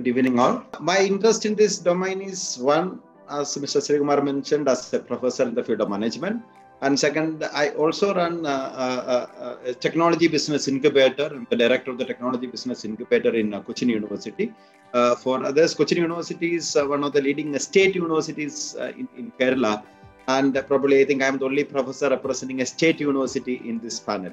Good evening, all. My interest in this domain is one, as Mr. Srikumar mentioned, as a professor in the field of management. And second, I also run a technology business incubator. I'm the director of the technology business incubator in Cochin University. For others, Cochin University is one of the leading state universities in Kerala. And probably I think I'm the only professor representing a state university in this panel.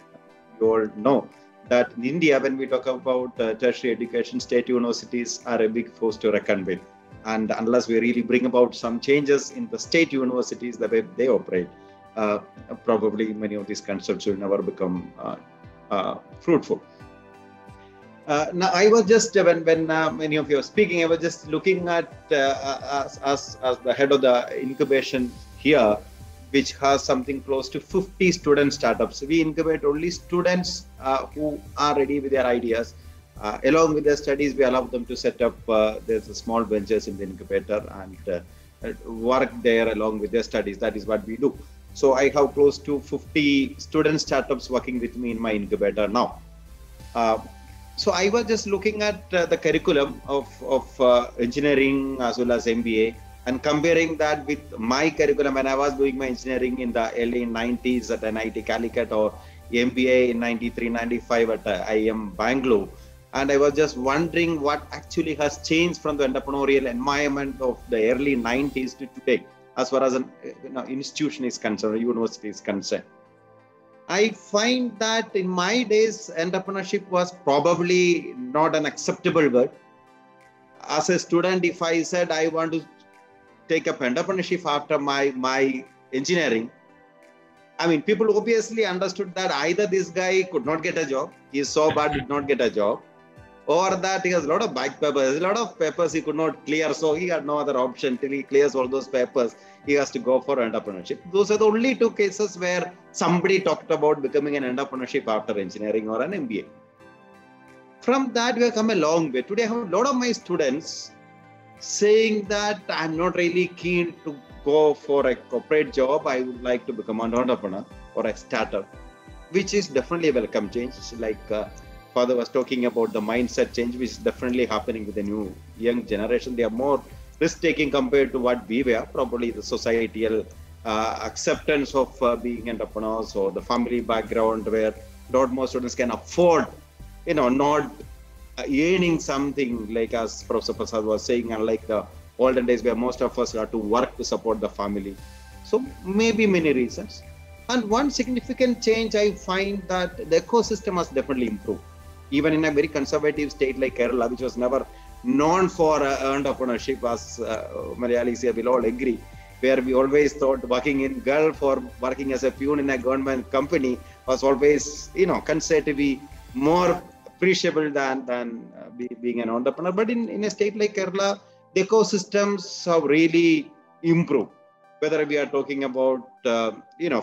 You all know that in India, when we talk about tertiary education, state universities are a big force to reckon with. And unless we really bring about some changes in the state universities, the way they operate, probably many of these concepts will never become fruitful. Now, I was just, when many of you are speaking, I was just looking at as the head of the incubation here, which has something close to 50 student startups. We incubate only students who are ready with their ideas. Along with their studies, we allow them to set up there's a small ventures in the incubator and work there along with their studies. That is what we do. So I have close to 50 student startups working with me in my incubator now. So I was just looking at the curriculum of engineering as well as MBA and comparing that with my curriculum when I was doing my engineering in the early 90s at NIT Calicut or MBA in 93, 95 at IIM Bangalore. And I was just wondering what actually has changed from the entrepreneurial environment of the early 90s to today, as far as an institution is concerned, a university is concerned. I find that in my days, entrepreneurship was probably not an acceptable word. As a student, if I said I want to take up entrepreneurship after my engineering, I mean, people obviously understood that either this guy could not get a job, he is so bad, did not get a job, or that he has a lot of back papers, a lot of papers he could not clear, so he had no other option. Till he clears all those papers, he has to go for entrepreneurship. Those are the only two cases where somebody talked about becoming an entrepreneurship after engineering or an MBA. From that, we have come a long way. Today, I have a lot of my students saying that I'm not really keen to go for a corporate job. I would like to become an entrepreneur or a startup, which is definitely a welcome change. Like Father was talking about the mindset change, which is definitely happening with the new young generation. They are more risk-taking compared to what we were. Probably the societal acceptance of being entrepreneurs or the family background where not most students can afford, not earning something, like as Professor Prasad was saying, unlike the olden days where most of us had to work to support the family. So maybe many reasons. And one significant change, I find that the ecosystem has definitely improved. Even in a very conservative state like Kerala, which was never known for entrepreneurship, as Malayalis here will all agree, where we always thought working in Gulf or working as a peon in a government company was always, considered to be more appreciable than being an entrepreneur. But in a state like Kerala, the ecosystems have really improved. Whether we are talking about,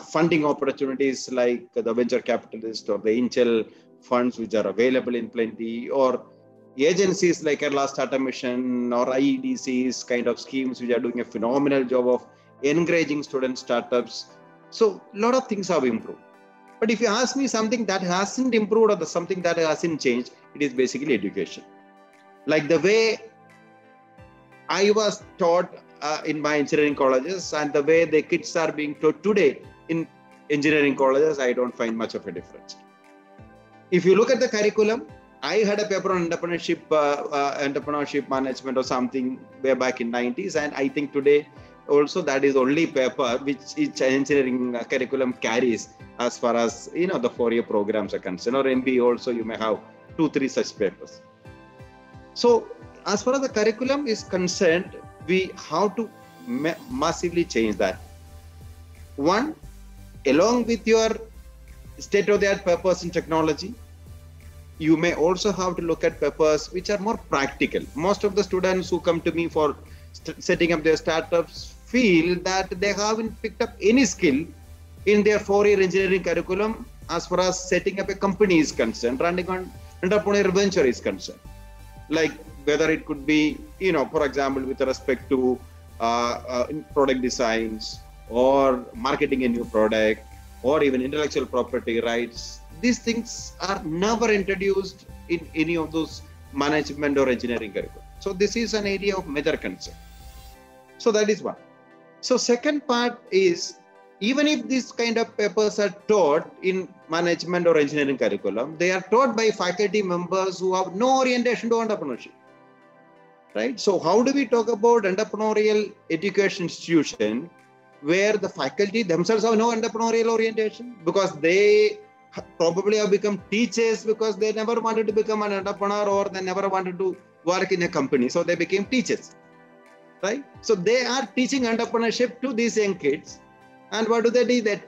funding opportunities like the venture capitalist or the angel funds, which are available in plenty, or agencies like Kerala Startup Mission or IEDC's kind of schemes, which are doing a phenomenal job of encouraging student startups. So a lot of things have improved. But if you ask me something that hasn't improved or something that hasn't changed, it is basically education. Like the way I was taught in my engineering colleges and the way the kids are being taught today in engineering colleges, I don't find much of a difference. If you look at the curriculum, I had a paper on entrepreneurship management or something way back in 90s. And I think today also that is only paper which each engineering curriculum carries as far as, the 4-year programs are concerned. Or MBA also, you may have 2-3 such papers. So as far as the curriculum is concerned, we have to massively change that. One, along with your state-of-the-art papers in technology, you may also have to look at papers which are more practical. Most of the students who come to me for setting up their startups feel that they haven't picked up any skill in their 4-year engineering curriculum as far as setting up a company is concerned, running an entrepreneurial venture is concerned. Like whether it could be, for example, with respect to product designs or marketing a new product or even intellectual property rights. These things are never introduced in any of those management or engineering curriculum. So this is an area of major concern. So that is one. So second part is, even if these kind of papers are taught in management or engineering curriculum, they are taught by faculty members who have no orientation to entrepreneurship. Right? So how do we talk about entrepreneurial education institution where the faculty themselves have no entrepreneurial orientation, because they probably have become teachers because they never wanted to become an entrepreneur, or they never wanted to work in a company. So they became teachers, right? So they are teaching entrepreneurship to these young kids. And what do? They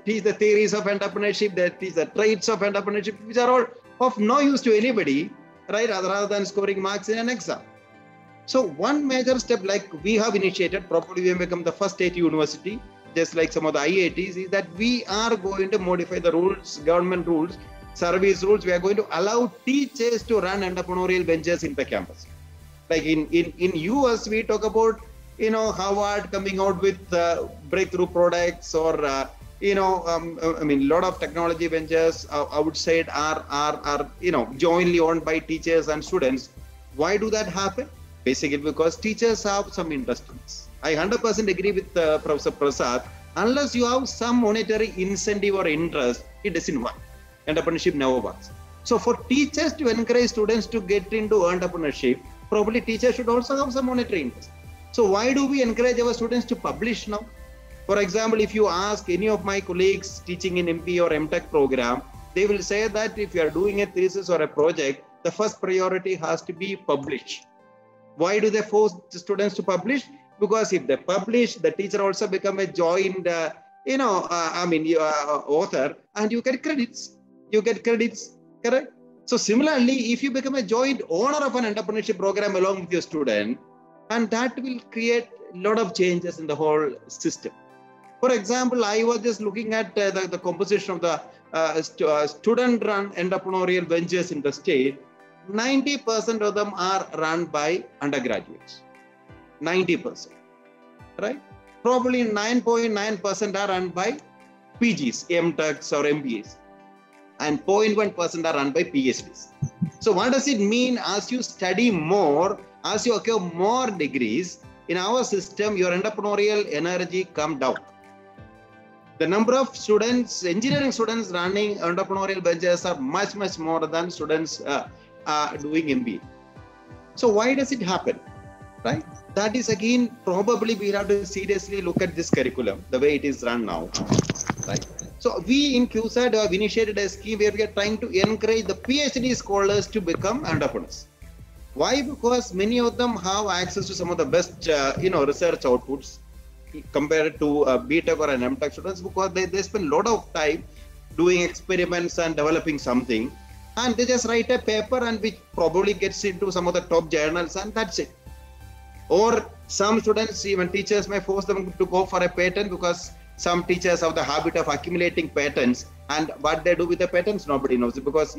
teach the theories of entrepreneurship, they teach the traits of entrepreneurship, which are all of no use to anybody, right? Rather than scoring marks in an exam. So one major step like we have initiated, probably we have become the first state university, just like some of the IITs, is that we are going to modify the rules, government rules, service rules. We are going to allow teachers to run entrepreneurial ventures in the campus. Like in US, we talk about, Harvard coming out with breakthrough products, or, a lot of technology ventures outside are jointly owned by teachers and students. Why do that happen? Basically because teachers have some interest in this. I 100% agree with Professor Prasad. Unless you have some monetary incentive or interest, it doesn't work. Entrepreneurship never works. So for teachers to encourage students to get into entrepreneurship, probably teachers should also have some monetary interest. So why do we encourage our students to publish now? For example, if you ask any of my colleagues teaching in MP or MTech program, they will say that if you are doing a thesis or a project, the first priority has to be publish. Why do they force the students to publish? Because if they publish, the teacher also become a joint, author, and you get credits. Correct? So similarly, if you become a joint owner of an entrepreneurship program along with your student, and that will create a lot of changes in the whole system. For example, I was just looking at the composition of the student-run entrepreneurial ventures in the state. 90% of them are run by undergraduates. 90%, right? Probably 9.9% are run by PGs, MTechs or MBAs, and 0.1% are run by PhDs. So what does it mean? As you study more, as you acquire more degrees, in our system, your entrepreneurial energy come down. The number of students, engineering students running entrepreneurial ventures are much, much more than students doing MBA. So why does it happen, right? That is again, probably we have to seriously look at this curriculum, the way it is run now, right? So we in QSAT have initiated a scheme where we are trying to encourage the PhD scholars to become entrepreneurs. Why? Because many of them have access to some of the best, research outputs compared to BTech or an MTech students, because they spend a lot of time doing experiments and developing something. And they just write a paper and which probably gets into some of the top journals, and that's it. Or some students, even teachers may force them to go for a patent, because some teachers have the habit of accumulating patents, and what they do with the patents, nobody knows it, because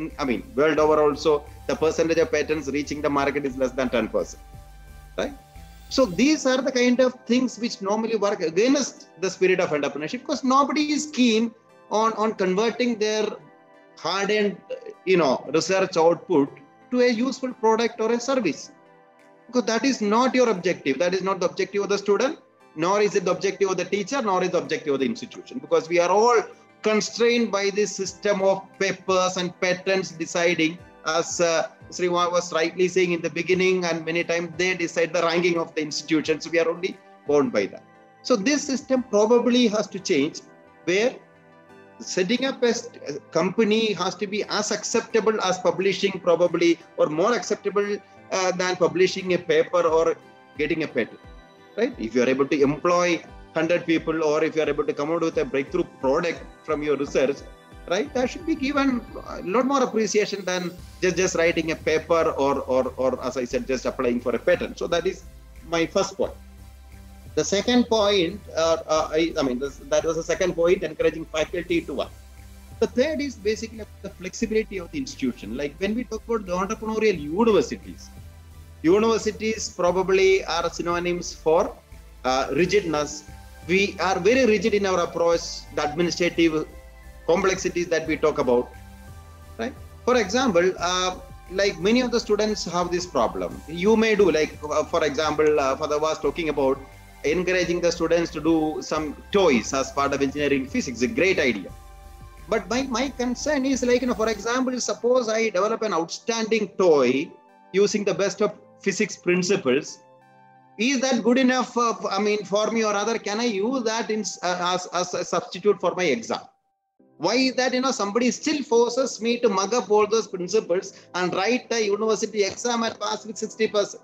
world over also, the percentage of patents reaching the market is less than 10%, right? So these are the kind of things which normally work against the spirit of entrepreneurship, because nobody is keen on converting their hard-earned, research output to a useful product or a service. Because that is not your objective. That is not the objective of the student, nor is it the objective of the teacher, nor is the objective of the institution. Because we are all constrained by this system of papers and patents deciding, as Sriwa was rightly saying in the beginning, and many times they decide the ranking of the institutions. We are only bound by that. So this system probably has to change, where setting up a company has to be as acceptable as publishing, probably, or more acceptable than publishing a paper or getting a patent, right? If you are able to employ 100 people, or if you are able to come out with a breakthrough product from your research, right? That should be given a lot more appreciation than just writing a paper or as I said, just applying for a patent. So that is my first point. The second point, that was the second point, encouraging faculty to work. The third is basically the flexibility of the institution. Like when we talk about the entrepreneurial universities probably are synonyms for rigidness. We are very rigid in our approach, the administrative complexities that we talk about, right? For example, like many of the students have this problem. You may do, like, for example, Father was talking about encouraging the students to do some toys as part of engineering physics, a great idea. But my concern is, like, for example, suppose I develop an outstanding toy using the best of physics principles. Is that good enough, for me or rather, can I use that as a substitute for my exam? Why is that, somebody still forces me to mug up all those principles and write a university exam and pass with 60%?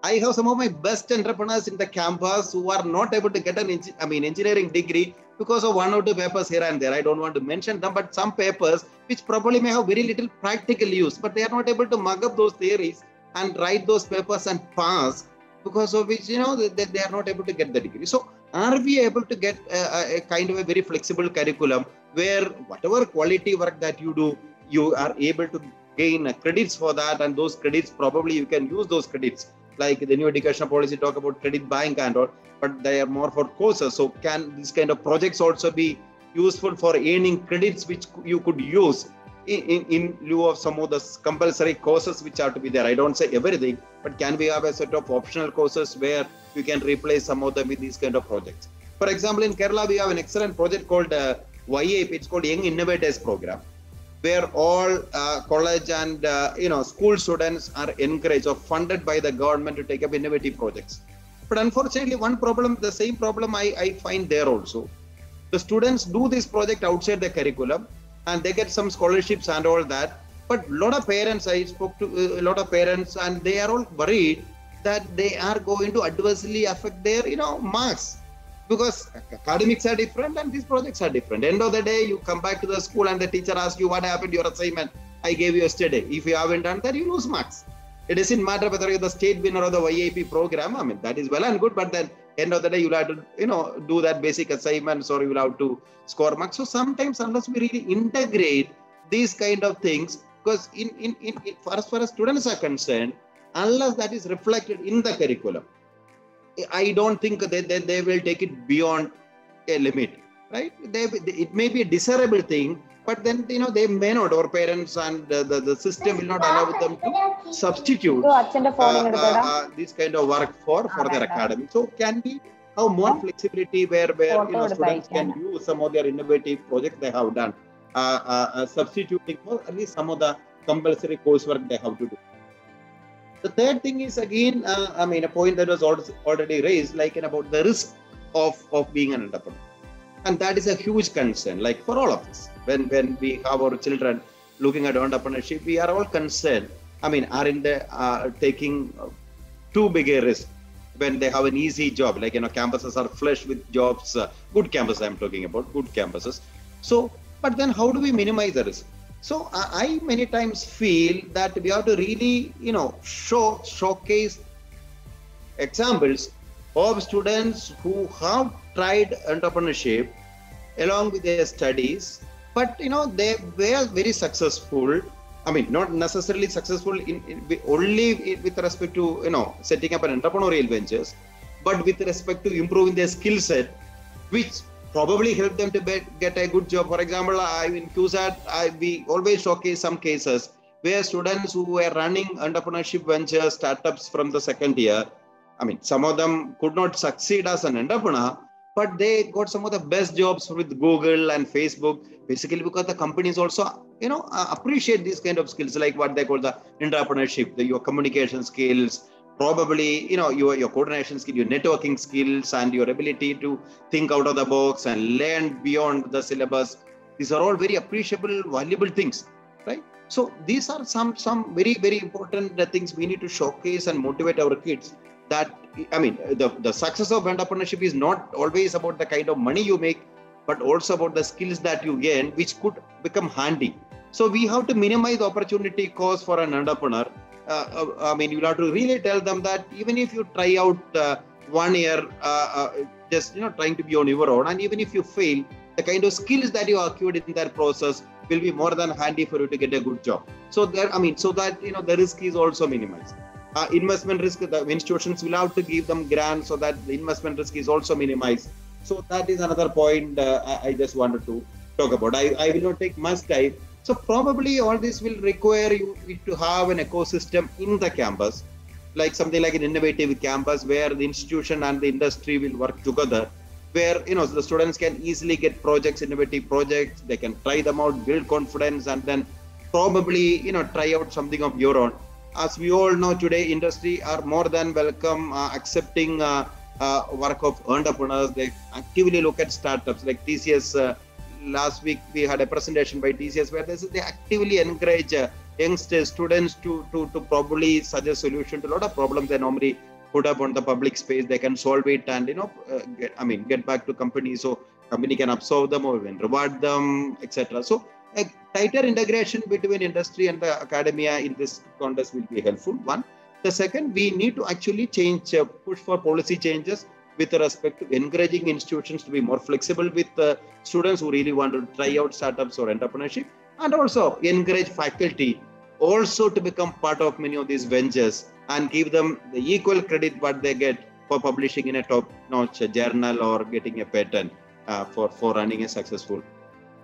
I have some of my best entrepreneurs in the campus who are not able to get an engineering degree because of one or two papers here and there. I don't want to mention them, but some papers which probably may have very little practical use, but they are not able to mug up those theories and write those papers and pass, because of which, they are not able to get the degree. So are we able to get a kind of a very flexible curriculum where whatever quality work that you do, you are able to gain credits for that, and those credits, probably you can use those credits, like the new educational policy talk about credit bank and all, but they are more for courses. So can this kind of projects also be useful for earning credits which you could use in lieu of some of the compulsory courses which are to be there? I don't say everything, but can we have a set of optional courses where you can replace some of them with these kind of projects? For example, in Kerala, we have an excellent project called YAP. It's called Young Innovators Program, where all college and school students are encouraged or funded by the government to take up innovative projects. But unfortunately, one problem, the same problem I find there also. The students do this project outside the curriculum and they get some scholarships and all that. But a lot of parents, I spoke to a lot of parents, and they are all worried that they are going to adversely affect their marks, because academics are different and these projects are different. End of the day, you come back to the school and the teacher asks you, what happened to your assignment I gave you yesterday? If you haven't done that, you lose marks. It doesn't matter whether you're the state winner or the YAP program. That is well and good, but then end of the day, you'll have to, do that basic assignments, or you'll have to score marks. So sometimes, unless we really integrate these kind of things, because as far as students are concerned, unless that is reflected in the curriculum, I don't think that they will take it beyond a limit, right? It may be a desirable thing, but then, they may not, or parents and the system will not allow them to substitute this kind of work for their academy. So can we have more flexibility where students can use some of their innovative projects they have done, substituting for at least some of the compulsory coursework they have to do. The third thing is, again, a point that was already raised, like about the risk of being an entrepreneur. And that is a huge concern, like for all of us. When we have our children looking at entrepreneurship, we are all concerned. Are taking too big a risk when they have an easy job? Like, campuses are flush with jobs, good campuses I'm talking about, good campuses. So, but then how do we minimize the risk? So I many times feel that we have to really, showcase examples of students who have tried entrepreneurship along with their studies, but they were very successful. Not necessarily successful only with respect to setting up an entrepreneurial ventures, but with respect to improving their skill set, which probably help them to get a good job. For example, in QSAT, we always showcase some cases where students who were running entrepreneurship ventures, startups from the second year, some of them could not succeed as an entrepreneur, but they got some of the best jobs with Google and Facebook, basically because the companies also, appreciate these kind of skills, like what they call the entrepreneurship, your communication skills, probably, your coordination skill, your networking skills, and your ability to think out of the box and learn beyond the syllabus. These are all very appreciable, valuable things, right? So these are some very, very important things we need to showcase and motivate our kids. That, the success of entrepreneurship is not always about the kind of money you make, but also about the skills that you gain, which could become handy. So we have to minimize the opportunity cost for an entrepreneur. You have to really tell them that even if you try out 1 year, just trying to be on your own, and even if you fail, the kind of skills that you acquired in that process will be more than handy for you to get a good job. So that the risk is also minimized. Investment risk, the institutions will have to give them grants so that the investment risk is also minimized. So that is another point I just wanted to talk about. I will not take much time. So probably all this will require you to have an ecosystem in the campus, like something like an innovative campus where the institution and the industry will work together, where the students can easily get projects, innovative projects, they can try them out, build confidence, and then probably try out something of your own. As we all know today, industry are more than welcome accepting work of entrepreneurs. They actively look at startups like TCS. Last week we had a presentation by TCS where they actively encourage youngsters, students to probably suggest solution to a lot of problems they normally put up on the public space. They can solve it and get back to companies, so company can absorb them or even reward them, etc. So a tighter integration between industry and the academia in this context will be helpful. One. The second, we need to actually push for policy changes with respect to encouraging institutions to be more flexible with students who really want to try out startups or entrepreneurship, and also encourage faculty also to become part of many of these ventures and give them the equal credit what they get for publishing in a top-notch journal or getting a patent for running a successful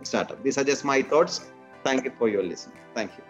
startup. These are just my thoughts. Thank you for your listening. Thank you.